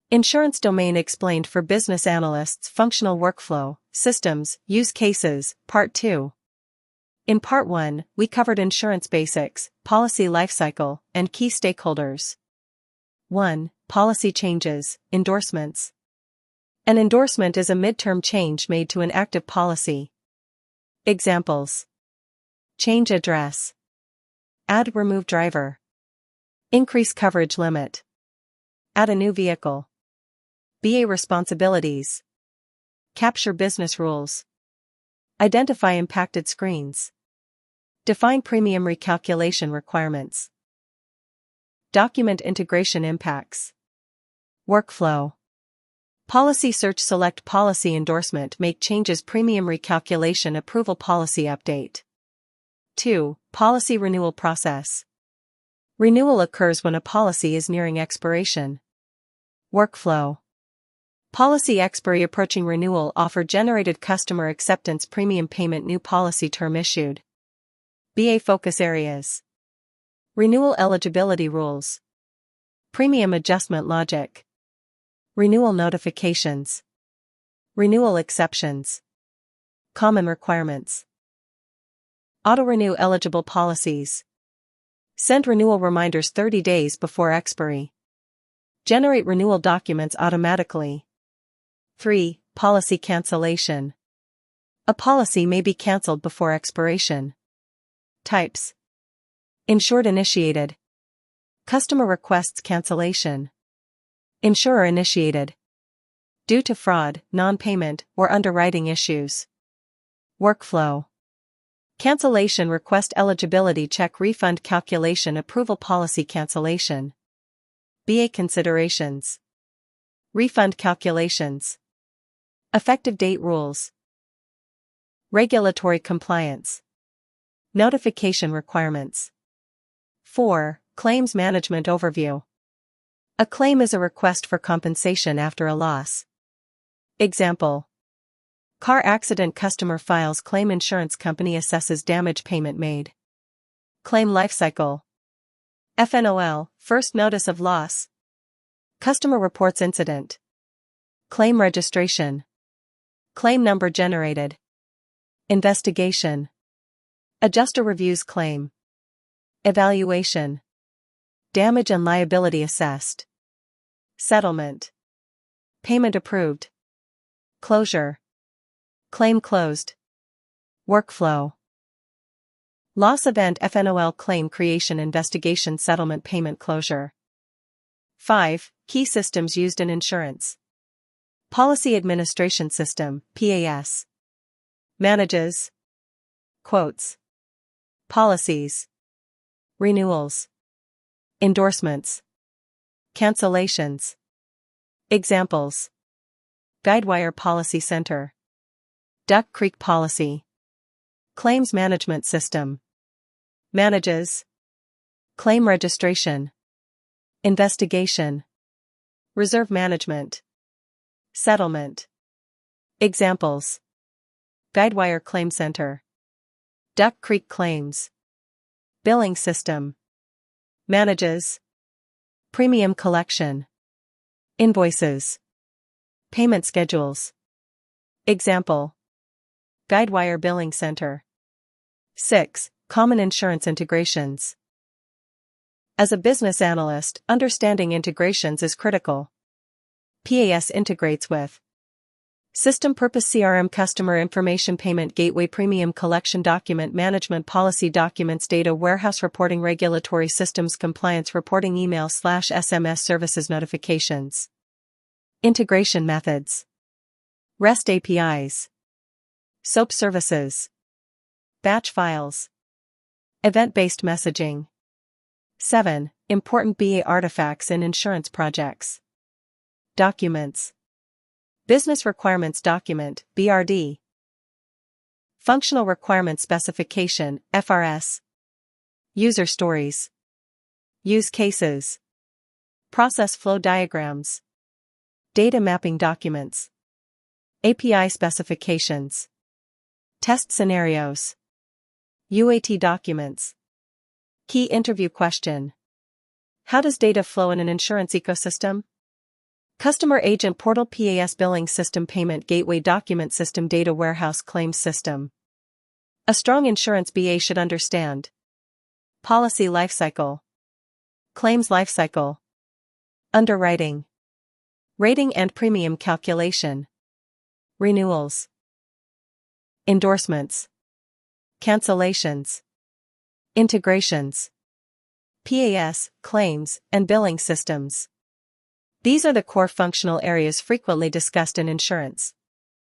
Insurance domain explained for business analysts. Functional workflow, systems, use cases, Part 2. In Part 1, we covered insurance basics, policy lifecycle, and key stakeholders. 1. Policy changes, endorsements. An endorsement is a midterm change made to an active policy. Examples: change address, add remove driver, increase coverage limit, add a new vehicle. BA responsibilities: capture business rules, identify impacted screens, define premium recalculation requirements. Document integration impacts. Workflow: policy search, select policy endorsement, make changes, premium recalculation, approval, policy update. 2. Policy renewal process. Renewal occurs when a policy is nearing expiration. Workflow: policy expiry, approaching renewal, offer generated, customer acceptance, premium payment, new policy term issued. BA focus areas: renewal eligibility rules, premium adjustment logic, renewal notifications, renewal exceptions, common requirements. Auto-renew eligible policies. Send renewal reminders 30 days before expiry. Generate renewal documents automatically. 3. Policy cancellation. A policy may be cancelled before expiration. Types: Insured-initiated. Customer requests cancellation. Insurer-initiated. Due to fraud, non-payment, or underwriting issues. Workflow: cancellation request, eligibility check, refund calculation, approval, policy cancellation. BA considerations: refund calculations, effective date rules, regulatory compliance, notification requirements. 4. Claims management overview. A claim is a request for compensation after a loss. Example: car accident, customer files claim, insurance company assesses damage, payment made. Claim lifecycle. FNOL, first notice of loss. Customer reports incident. Claim registration. Claim number generated. Investigation. Adjuster reviews claim. Evaluation. Damage and liability assessed. Settlement. Payment approved. Closure. Claim closed. Workflow. Loss event, FNOL, claim creation, investigation, settlement, payment, closure. 5. Key systems used in insurance. Policy Administration System, PAS. Manages. Quotes. Policies. Renewals. Endorsements. Cancellations. Examples: Guidewire Policy Center, Duck Creek Policy. Claims Management System. Manages. Claim registration. Investigation. Reserve management. Settlement. Examples: Guidewire Claim Center, Duck Creek Claims. Billing system. Manages. Premium collection. Invoices. Payment schedules. Example: Guidewire Billing Center. 6. Common insurance integrations. As a business analyst, understanding integrations is critical. PAS integrates with System Purpose CRM, Customer Information Payment Gateway, Premium Collection, Document Management, Policy Documents, Data Warehouse, Reporting, Regulatory Systems, Compliance Reporting, Email/SMS Services, Notifications. Integration methods: REST APIs, SOAP services, batch files, event-based messaging. 7. Important BA artifacts in insurance projects. Documents. Business Requirements Document, BRD. Functional Requirement Specification, FRS. User Stories. Use Cases. Process Flow Diagrams. Data Mapping Documents. API Specifications. Test Scenarios. UAT Documents. Key Interview Question: how does data flow in an insurance ecosystem? Customer Agent Portal, PAS, Billing System, Payment Gateway, Document System, Data Warehouse, Claims System. A strong insurance BA should understand policy lifecycle, claims lifecycle, underwriting, rating and premium calculation, renewals, endorsements, cancellations, integrations, PAS, claims, and billing systems. These are the core functional areas frequently discussed in insurance.